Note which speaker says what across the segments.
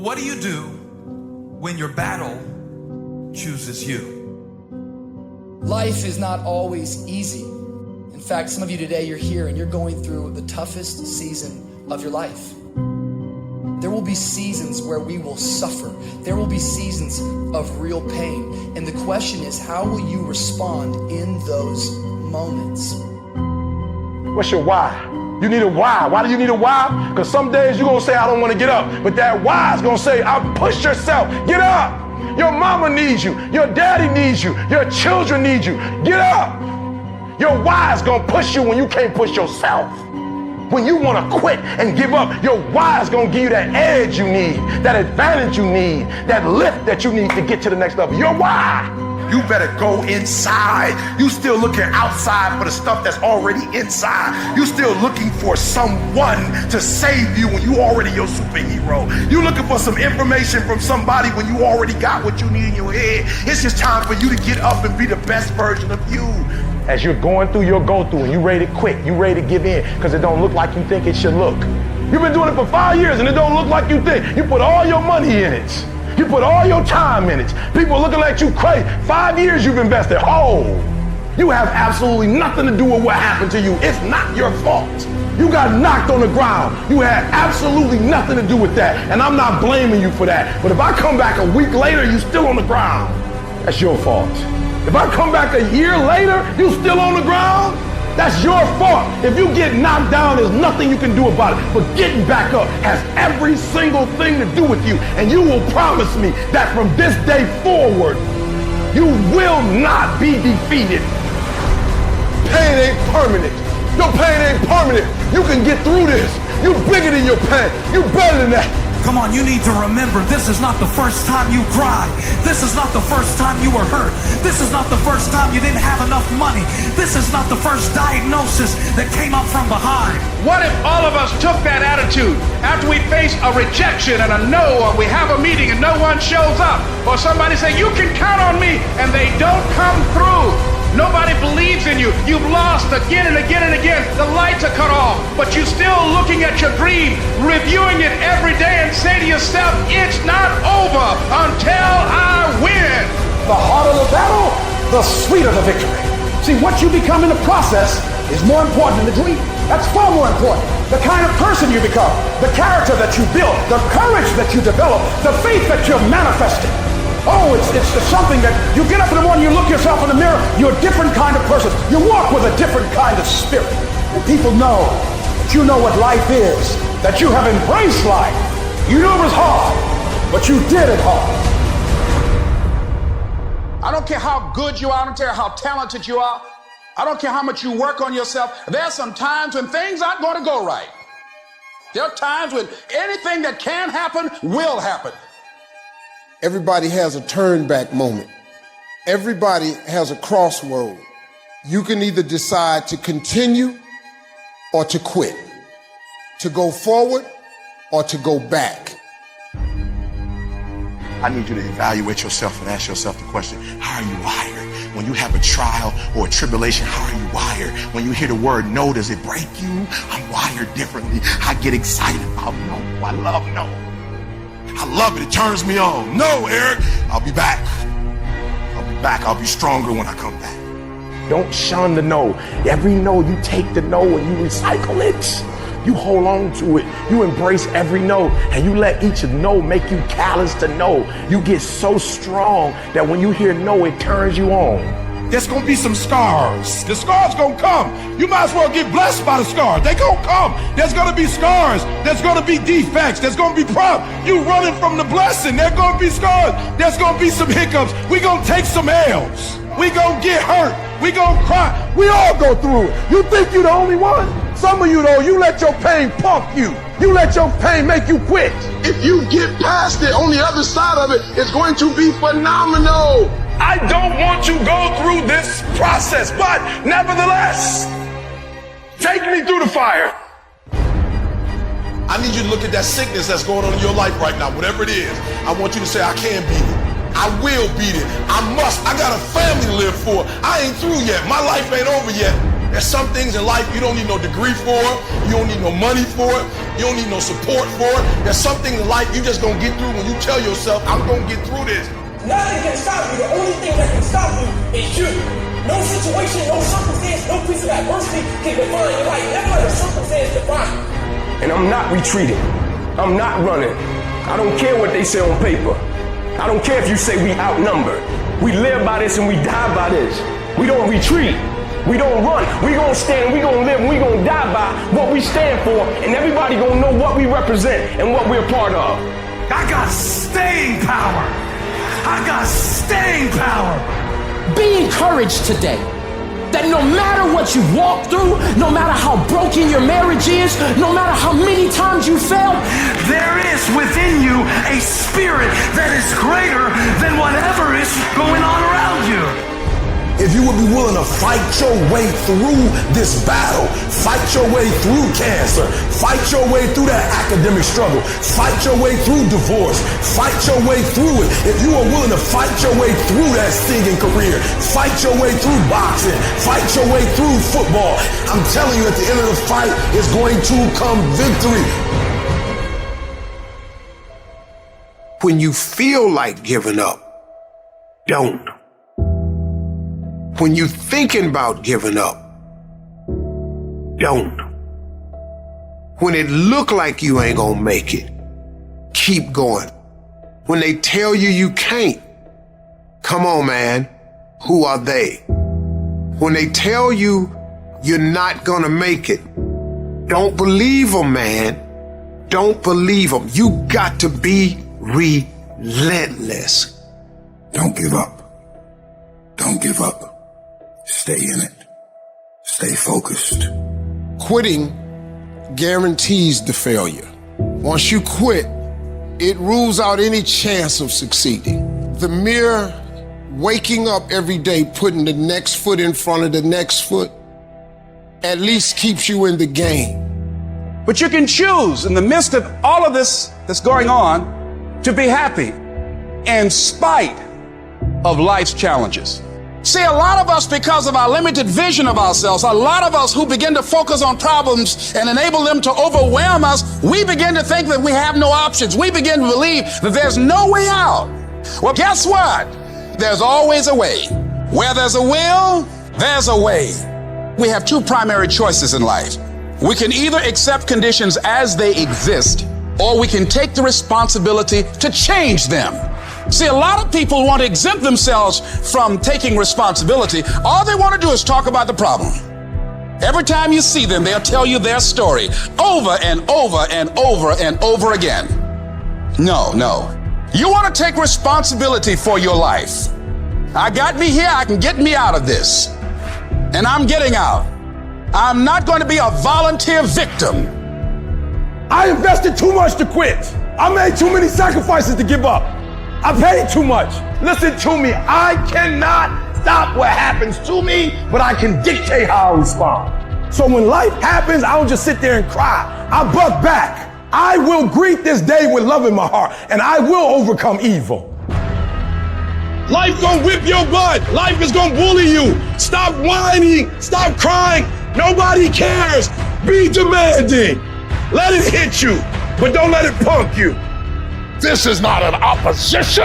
Speaker 1: What do you do when your battle chooses you?
Speaker 2: Life is not always easy. In fact, some of you today, you're here and you're going through the toughest season of your life. There will be seasons where we will suffer. There will be seasons of real pain. And the question is, how will you respond in those moments?
Speaker 3: What's your why? You need a why. Why do you need a why? Because some days you're going to say, I don't want to get up. But that why is going to say, push yourself. Get up. Your mama needs you. Your daddy needs you. Your children need you. Get up. Your why is going to push you when you can't push yourself. When you want to quit and give up, your why is going to give you that edge you need, that advantage you need, that lift that you need to get to the next level. Your why.
Speaker 4: You better go inside. You still looking outside for the stuff that's already inside. You still looking for someone to save you when you already your superhero. You looking for some information from somebody when you already got what you need in your head. It's just time for you to get up and be the best version of you.
Speaker 3: As you're going through your go-through and you ready to quit, you ready to give in because it don't look like you think it should look. You've been doing it for 5 years and it don't look like you think. You put all your money in it. You put all your time in it. People looking at you crazy. 5 years you've invested. You have absolutely nothing to do with what happened to you. It's not your fault. You got knocked on the ground. You had absolutely nothing to do with that. And I'm not blaming you for that. But if I come back a week later, you still on the ground, that's your fault. If I come back a year later, you still on the ground, that's your fault. If you get knocked down, there's nothing you can do about it. But getting back up has every single thing to do with you. And you will promise me that from this day forward, you will not be defeated. Pain ain't permanent. Your pain ain't permanent. You can get through this. You bigger than your pain. You better than that.
Speaker 1: Come on, you need to remember, this is not the first time you cried. This is not the first time you were hurt. This is not the first time you didn't have enough money. This is not the first diagnosis that came up from behind.
Speaker 5: What if all of us took that attitude after we face a rejection and a no, or we have a meeting and no one shows up, or somebody say, you can count on me, and they don't come through? Nobody believes in you. You've lost again and again and again. The lights are cut off, but you're still looking at your dream, reviewing it every day, and say to yourself, it's not over until I win.
Speaker 6: The harder the battle, the sweeter the victory. See, what you become in the process is more important than the dream. That's far more important. The kind of person you become, the character that you build, the courage that you develop, the faith that you're manifesting. Oh, it's something that you get up in the morning, you look yourself in the mirror, you're a different kind of person. You walk with a different kind of spirit. And people know that you know what life is, that you have embraced life. You knew it was hard, but you did it hard.
Speaker 5: I don't care how good you are, I don't care how talented you are, I don't care how much you work on yourself. There are some times when things aren't going to go right. There are times when anything that can happen will happen.
Speaker 7: Everybody has a turn back moment. Everybody has a crossroad. You can either decide to continue or to quit, to go forward or to go back.
Speaker 4: I need you to evaluate yourself and ask yourself the question, how are you wired? When you have a trial or a tribulation, how are you wired? When you hear the word no, does it break you? I'm wired differently. I get excited about no. I love no. I love it. It turns me on. No, Eric, I'll be back. I'll be back. I'll be stronger when I come back.
Speaker 3: Don't shun the no. Every no, you take the no and you recycle it. You hold on to it. You embrace every no and you let each no make you callous to no. You get so strong that when you hear no, it turns you on.
Speaker 4: There's gonna be some scars. The scars gonna come. You might as well get blessed by the scars. They gonna come. There's gonna be scars. There's gonna be defects. There's gonna be problems. You running from the blessing. There's gonna be scars. There's gonna be some hiccups. We gonna take some L's. We gonna get hurt. We gonna cry. We all go through it. You think you the only one? Some of you though, you let your pain punk you. You let your pain make you quit.
Speaker 7: If you get past it, on the other side of it, it's going to be phenomenal.
Speaker 3: I don't want to go through this process, but nevertheless, take me through the fire.
Speaker 4: I need you to look at that sickness that's going on in your life right now, whatever it is. I want you to say, I can beat it. I will beat it. I must. I got a family to live for. I ain't through yet. My life ain't over yet. There's some things in life you don't need no degree for, you don't need no money for it, you don't need no support for it. There's some things in life you just gonna get through when you tell yourself, I'm gonna get through this.
Speaker 8: Nothing can stop you. The only thing that can stop you is you. No situation, no circumstance, no piece of adversity can define your life. Never let a circumstance define you.
Speaker 3: And I'm not retreating. I'm not running. I don't care what they say on paper. I don't care if you say we outnumbered. We live by this and we die by this. We don't retreat. We don't run. We gonna stand, we gonna live, and we gonna die by what we stand for, and everybody gonna know what we represent and what we're a part of.
Speaker 1: I got staying power. I got staying power.
Speaker 9: Be encouraged today that no matter what you walk through, no matter how broken your marriage is, no matter how many times you fail,
Speaker 1: there is within you a spirit that is greater than whatever is going on around you.
Speaker 6: If you would be willing to fight your way through this battle, fight your way through cancer, fight your way through that academic struggle, fight your way through divorce, fight your way through it. If you are willing to fight your way through that singing career, fight your way through boxing, fight your way through football, I'm telling you at the end of the fight is going to come victory.
Speaker 7: When you feel like giving up, don't. When you're thinking about giving up, don't. When it look like you ain't gonna make it, keep going. When they tell you you can't, come on, man, who are they? When they tell you you're not gonna make it, don't believe them, man. Don't believe them. You got to be relentless.
Speaker 6: Don't give up. Don't give up. Stay in it. Stay focused.
Speaker 7: Quitting guarantees the failure. Once you quit, it rules out any chance of succeeding. The mere waking up every day, putting the next foot in front of the next foot, at least keeps you in the game.
Speaker 10: But you can choose in the midst of all of this that's going on to be happy in spite of life's challenges. See, a lot of us, because of our limited vision of ourselves, a lot of us who begin to focus on problems and enable them to overwhelm us, we begin to think that we have no options. We begin to believe that there's no way out. Well, guess what? There's always a way. Where there's a will, there's a way. We have two primary choices in life. We can either accept conditions as they exist, or we can take the responsibility to change them. See, a lot of people want to exempt themselves from taking responsibility. All they want to do is talk about the problem. Every time you see them, they'll tell you their story over and over and over and over again. No. You want to take responsibility for your life. I got me here, I can get me out of this. And I'm getting out. I'm not going to be a volunteer victim.
Speaker 3: I invested too much to quit. I made too many sacrifices to give up. I paid too much. Listen to me. I cannot stop what happens to me, but I can dictate how I respond. So when life happens, I don't just sit there and cry. I buck back. I will greet this day with love in my heart, and I will overcome evil.
Speaker 4: Life gonna whip your butt. Life is gonna bully you. Stop whining. Stop crying. Nobody cares. Be demanding. Let it hit you, but don't let it punk you. This is not an opposition.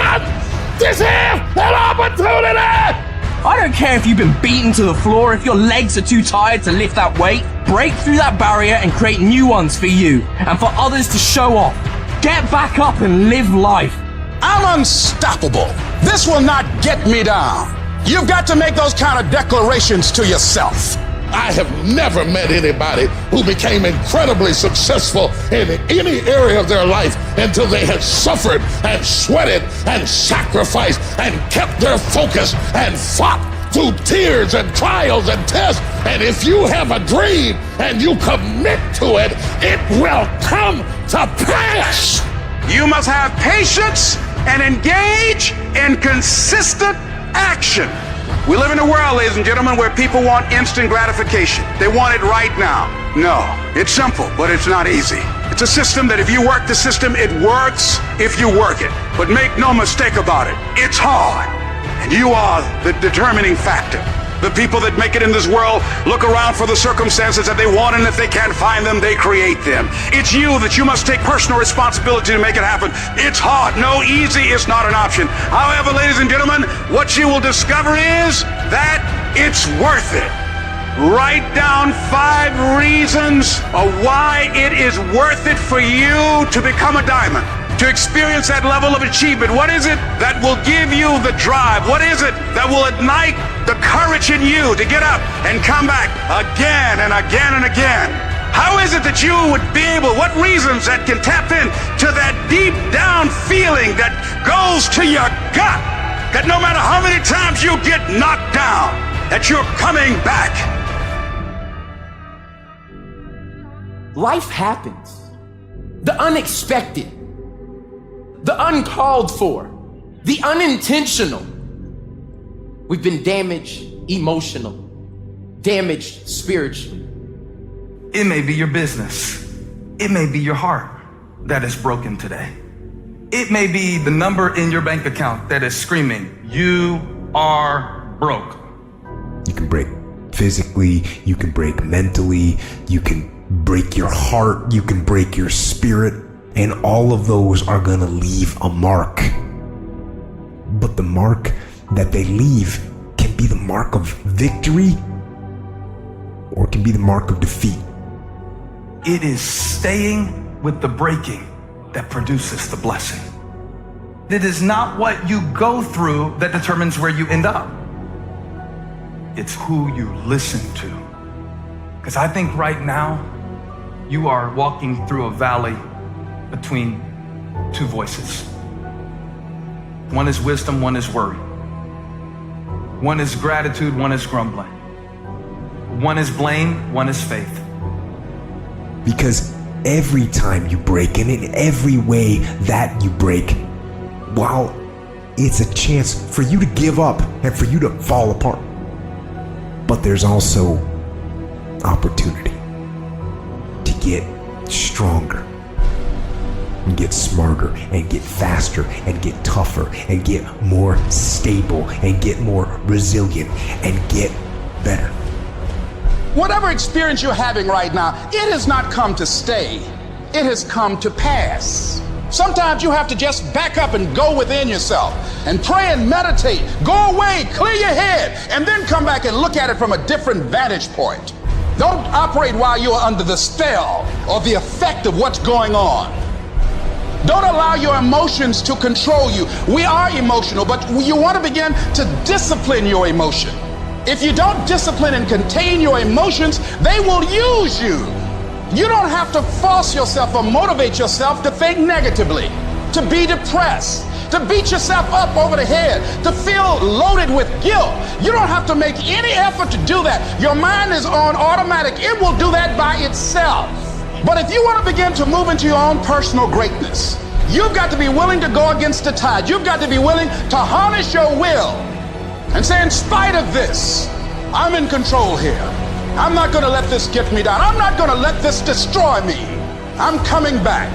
Speaker 4: This is an opportunity.
Speaker 9: I don't care if you've been beaten to the floor, if your legs are too tired to lift that weight. Break through that barrier and create new ones for you and for others to show off. Get back up and live life.
Speaker 10: I'm unstoppable. This will not get me down. You've got to make those kind of declarations to yourself.
Speaker 4: I have never met anybody who became incredibly successful in any area of their life until they had suffered and sweated and sacrificed and kept their focus and fought through tears and trials and tests. And if you have a dream and you commit to it, it will come to pass.
Speaker 5: You must have patience and engage in consistent action. We live in a world, ladies and gentlemen, where people want instant gratification. They want it right now. No, it's simple, but it's not easy. It's a system that if you work the system, it works if you work it. But make no mistake about it, it's hard. And you are the determining factor.
Speaker 10: The people that make it in this world look around for the circumstances that they want, and if they can't find them, they create them. It's you that you must take personal responsibility to make it happen. It's hard. No, easy is not an option. However, ladies and gentlemen, what you will discover is that it's worth it. Write down 5 reasons of why it is worth it for you to become a diamond, to experience that level of achievement. What is it that will give you the drive? What is it that will ignite the courage in you to get up and come back again and again and again? How is it that you would be able, what reasons that can tap in to that deep down feeling that goes to your gut, that no matter how many times you get knocked down, that you're coming back?
Speaker 11: Life happens. The unexpected, the uncalled for, the unintentional. We've been damaged emotional, damaged spiritually.
Speaker 1: It may be your business. It may be your heart that is broken today. It may be the number in your bank account that is screaming, you are broke.
Speaker 12: You can break physically, you can break mentally, you can break your heart, you can break your spirit, and all of those are gonna leave a mark. But the mark that they leave can be the mark of victory, or it can be the mark of defeat.
Speaker 1: It is staying with the breaking that produces the blessing. It is not what you go through that determines where you end up. It's who you listen to. Because I think right now, you are walking through a valley between 2 voices. One is wisdom, one is worry. One is gratitude, one is grumbling. One is blame, one is faith.
Speaker 12: Because every time you break, and in every way that you break, while it's a chance for you to give up and for you to fall apart, but there's also opportunity to get stronger and get smarter and get faster and get tougher and get more stable and get more resilient and get better.
Speaker 10: Whatever experience you're having right now, it has not come to stay. It has come to pass. Sometimes you have to just back up and go within yourself and pray and meditate. Go away, clear your head, and then come back and look at it from a different vantage point. Don't operate while you are under the spell or the effect of what's going on. Don't allow your emotions to control you. We are emotional, but you want to begin to discipline your emotion. If you don't discipline and contain your emotions, they will use you. You don't have to force yourself or motivate yourself to think negatively, to be depressed, to beat yourself up over the head, to feel loaded with guilt. You don't have to make any effort to do that. Your mind is on automatic. It will do that by itself. But if you want to begin to move into your own personal greatness, you've got to be willing to go against the tide. You've got to be willing to harness your will and say, in spite of this, I'm in control here. I'm not going to let this get me down. I'm not going to let this destroy me. I'm coming back.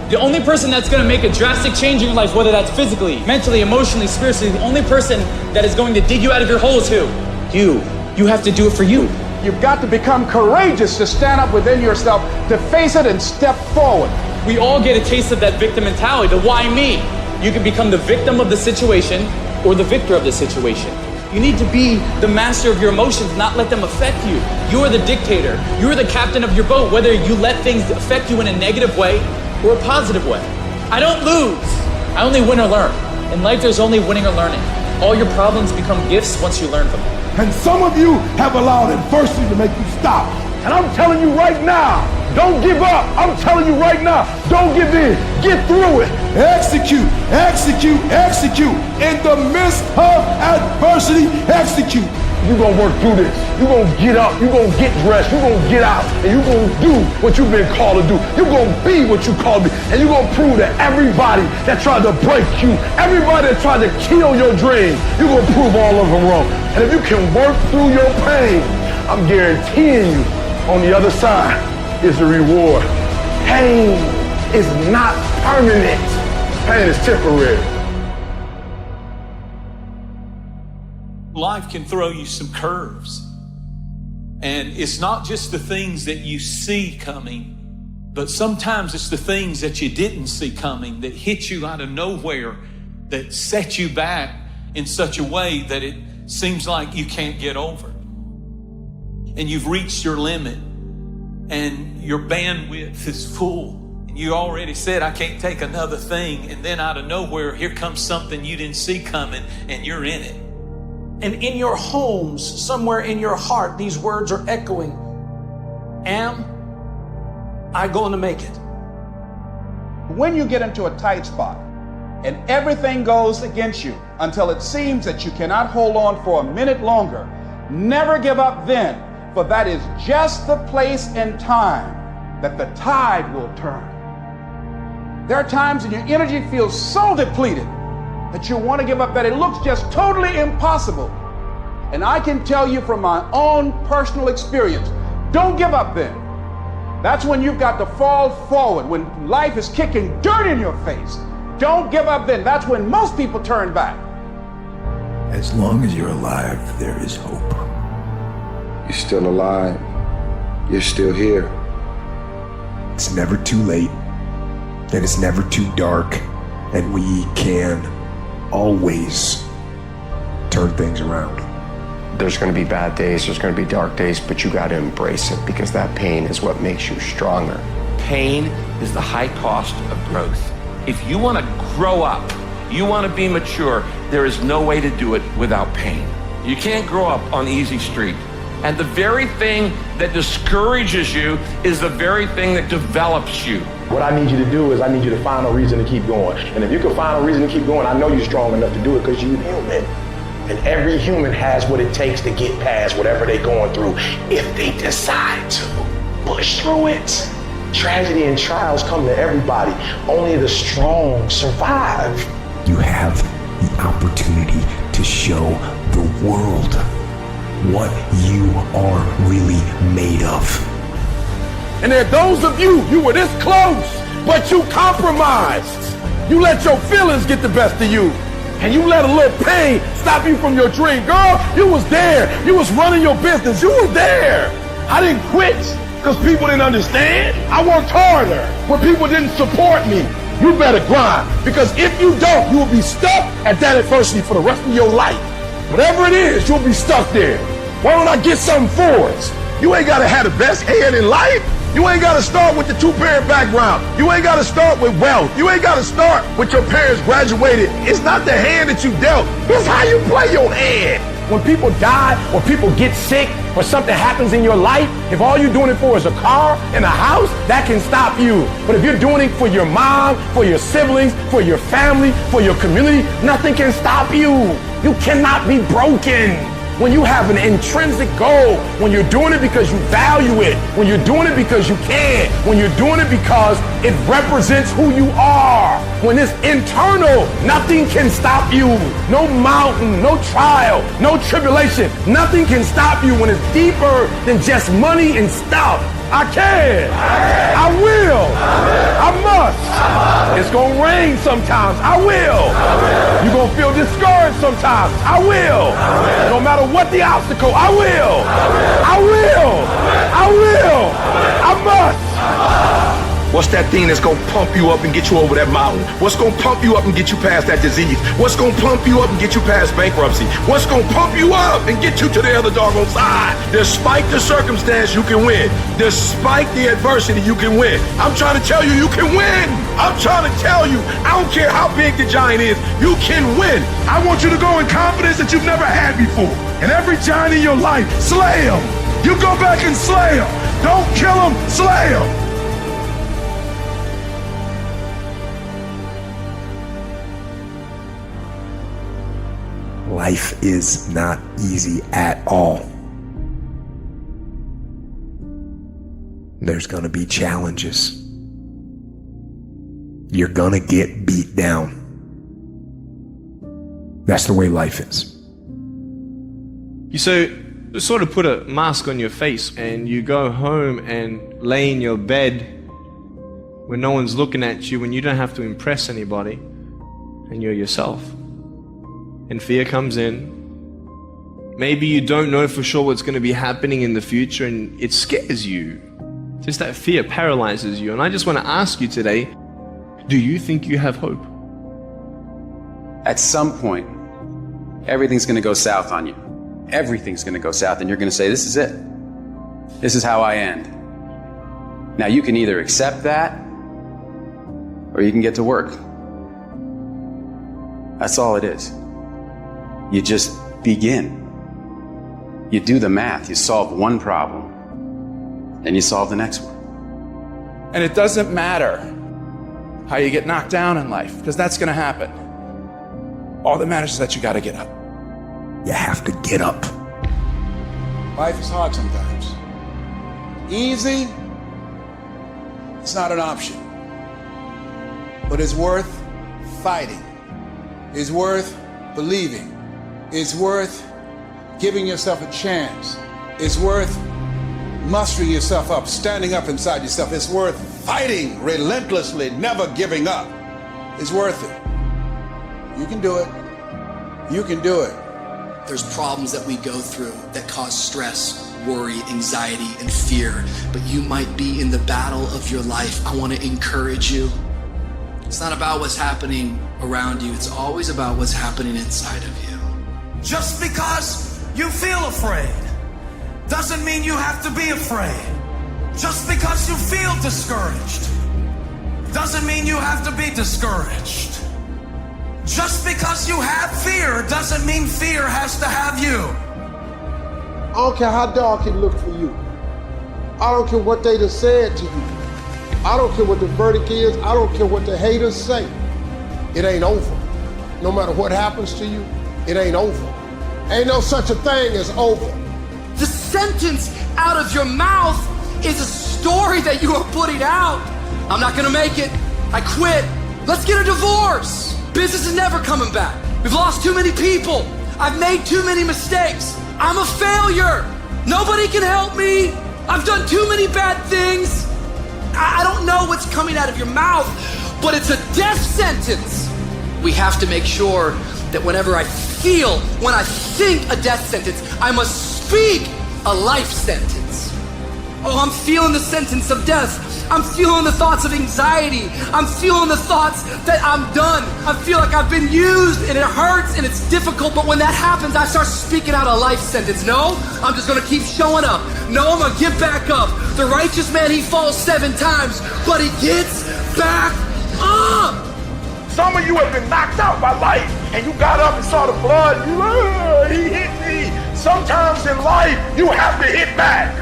Speaker 13: The only person that's going to make a drastic change in your life, whether that's physically, mentally, emotionally, spiritually, the only person that is going to dig you out of your hole is who? You. You have to do it for you.
Speaker 6: You've got to become courageous to stand up within yourself, to face it and step forward.
Speaker 13: We all get a taste of that victim mentality, the why me. You can become the victim of the situation or the victor of the situation. You need to be the master of your emotions, not let them affect you. You are the dictator. You are the captain of your boat, whether you let things affect you in a negative way or a positive way. I don't lose. I only win or learn. In life, there's only winning or learning. All your problems become gifts once you learn from them.
Speaker 4: And some of you have allowed adversity to make you stop. And I'm telling you right now, don't give up. I'm telling you right now, don't give in. Get through it. Execute, execute, execute. In the midst of adversity, execute. You're going to work through this. You're going to get up. You're going to get dressed. You're going to get out. And you're going to do what you've been called to do. You're going to be what you called to be. And you're going to prove to everybody that tried to break you, everybody that tried to kill your dream, you're going to prove all of them wrong. And if you can work through your pain, I'm guaranteeing you, on the other side is the reward. Pain is not permanent. Pain is temporary.
Speaker 14: life can throw you some curves. And it's not just the things that you see coming, but sometimes it's the things that you didn't see coming that hit you out of nowhere, that set you back in such a way that it seems like you can't get over. And you've reached your limit and your bandwidth is full. And you already said, I can't take another thing. And then out of nowhere, here comes something you didn't see coming and you're in it.
Speaker 6: And in your homes, somewhere in your heart, these words are echoing. Am I going to make it?
Speaker 10: When you get into a tight spot and everything goes against you until it seems that you cannot hold on for a minute longer, never give up then, for that is just the place and time that the tide will turn. There are times when your energy feels so depleted that you want to give up, that it looks just totally impossible. And I can tell you from my own personal experience, don't give up then. That's when you've got to fall forward, when life is kicking dirt in your face. Don't give up then. That's when most people turn back.
Speaker 12: As long as you're alive, there is hope.
Speaker 15: You're still alive. You're still here.
Speaker 12: It's never too late, and it's never too dark, and we can always turn things around.
Speaker 15: There's going to be bad days, there's going to be dark days, but you got to embrace it, because that pain is what makes you stronger.
Speaker 16: Pain is the high cost of growth. If you want to grow up, you want to be mature, there is no way to do it without pain. You can't grow up on easy street. And the very thing that discourages you is the very thing that develops you.
Speaker 3: What I need you to do is I need you to find a reason to keep going. And if you can find a reason to keep going, I know you're strong enough to do it, because you're human. And every human has what it takes to get past whatever they're going through if they decide to push through it. Tragedy and trials come to everybody. Only the strong survive.
Speaker 12: You have the opportunity to show the world what you are really made of.
Speaker 4: And there are those of you were this close, but you compromised. You let your feelings get the best of you. And you let a little pain stop you from your dream. Girl, you was there. You was running your business. You were there. I didn't quit because people didn't understand. I worked harder when people didn't support me. You better grind, because if you don't, you will be stuck at that adversity for the rest of your life. Whatever it is, you'll be stuck there. Why don't I get something for us? You ain't got to have the best head in life. You ain't got to start with the two-parent background. You ain't got to start with wealth. You ain't got to start with your parents graduated. It's not the hand that you dealt. It's how you play your hand.
Speaker 6: When people die, or people get sick, or something happens in your life, if all you're doing it for is a car and a house, that can stop you. But if you're doing it for your mom, for your siblings, for your family, for your community, nothing can stop you. You cannot be broken. When you have an intrinsic goal, when you're doing it because you value it, when you're doing it because you can, when you're doing it because it represents who you are, when it's internal, nothing can stop you. No mountain, no trial, no tribulation, nothing can stop you when it's deeper than just money and stuff. I can. I will. I must. It's going to rain sometimes. I will. You're going to feel discouraged sometimes. I will. No matter what the obstacle, I will. I will. I will. I must.
Speaker 3: What's that thing that's gonna pump you up and get you over that mountain? What's gonna pump you up and get you past that disease? What's gonna pump you up and get you past bankruptcy? What's gonna pump you up and get you to the other doggone side? Despite the circumstance, you can win. Despite the adversity, you can win. I'm trying to tell you, you can win. I'm trying to tell you, I don't care how big the giant is, you can win.
Speaker 4: I want you to go in confidence that you've never had before. And every giant in your life, slay him. You go back and slay him. Don't kill him, slay him.
Speaker 12: Life is not easy at all. There's gonna be challenges. You're gonna get beat down. That's the way life is.
Speaker 17: You sort of put a mask on your face and you go home and lay in your bed when no one's looking at you, when you don't have to impress anybody, and you're yourself. And fear comes in, Maybe you don't know for sure what's going to be happening in the future and it scares you. Just that fear paralyzes you. And I just want to ask you today, do you think you have hope?
Speaker 18: At some point, everything's going to go south on you. Everything's going to go south and you're going to say, this is it. This is how I end. Now you can either accept that or you can get to work. That's all it is. You just begin. You do the math, you solve one problem, and you solve the next one.
Speaker 19: And it doesn't matter how you get knocked down in life, because that's going to happen. All that matters is that you got to get up.
Speaker 12: You have to get up.
Speaker 6: Life is hard sometimes. Easy, it's not an option. But it's worth fighting. It's worth believing. It's worth giving yourself a chance. It's worth mustering yourself up, standing up inside yourself. It's worth fighting relentlessly, never giving up. It's worth it. You can do it. You can do it.
Speaker 2: There's problems that we go through that cause stress, worry, anxiety, and fear. But you might be in the battle of your life. I want to encourage you. It's not about what's happening around you. It's always about what's happening inside of you.
Speaker 1: Just because you feel afraid doesn't mean you have to be afraid. Just because you feel discouraged doesn't mean you have to be discouraged. Just because you have fear doesn't mean fear has to have you.
Speaker 7: I don't care how dark it looked for you. I don't care what they done said to you. I don't care what the verdict is. I don't care what the haters say. It ain't over. No matter what happens to you, it ain't over. Ain't no such a thing as over.
Speaker 11: The sentence out of your mouth is a story that you are putting out. I'm not gonna make it. I quit. Let's get a divorce. Business is never coming back. We've lost too many people. I've made too many mistakes. I'm a failure. Nobody can help me. I've done too many bad things. I don't know what's coming out of your mouth, but it's a death sentence. We have to make sure that whenever I feel, when I think a death sentence, I must speak a life sentence. Oh, I'm feeling the sentence of death. I'm feeling the thoughts of anxiety. I'm feeling the thoughts that I'm done. I feel like I've been used and it hurts and it's difficult, but when that happens, I start speaking out a life sentence. No, I'm just gonna keep showing up. No, I'm gonna get back up. The righteous man, he falls 7 times, but he gets back up.
Speaker 3: Some of you have been knocked out by life, and you got up and saw the blood. He hit me. Sometimes in life, you have to hit back.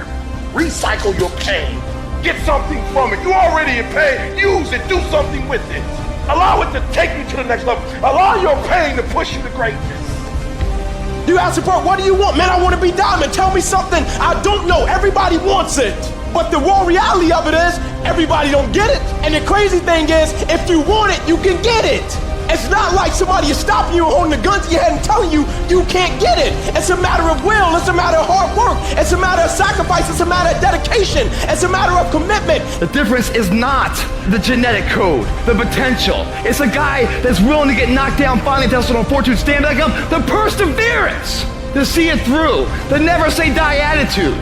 Speaker 3: Recycle your pain. Get something from it. You already in pain. Use it. Do something with it. Allow it to take you to the next level. Allow your pain to push you to greatness.
Speaker 6: You ask support, what do you want? Man, I want to be diamond. Tell me something I don't know. Everybody wants it. But the raw reality of it is, everybody don't get it. And the crazy thing is, if you want it, you can get it. It's not like somebody is stopping you, holding the gun to your head and telling you you can't get it. It's a matter of will. It's a matter of hard work. It's a matter of sacrifice. It's a matter of dedication. It's a matter of commitment.
Speaker 9: The difference is not the genetic code, the potential. It's a guy that's willing to get knocked down, finally tested on fortune, stand back up, the perseverance to see it through, the never say die attitude.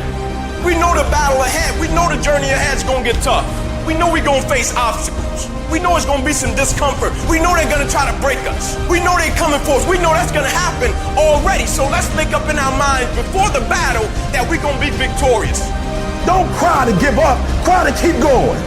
Speaker 8: We know the battle ahead. We know the journey ahead is going to get tough. We know we're going to face obstacles. We know it's going to be some discomfort. We know they're going to try to break us. We know they're coming for us. We know that's going to happen already. So let's make up in our minds before the battle that we're going to be victorious.
Speaker 3: Don't cry to give up. Cry to keep going.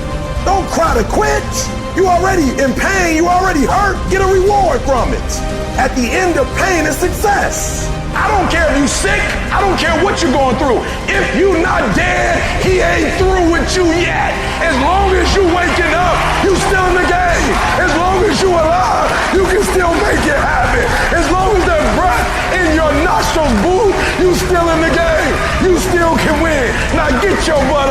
Speaker 3: Don't cry to quit. You already in pain. You already hurt. Get a reward from it. At the end of pain is success. I don't care if you sick. I don't care what you're going through. If you not dead, he ain't through with you yet. As long as you waking up, you still in the game. As long as you alive, you can still make it happen. As long as there's breath in your nostrils, boo, you still in the game. You still can win. Now get your butt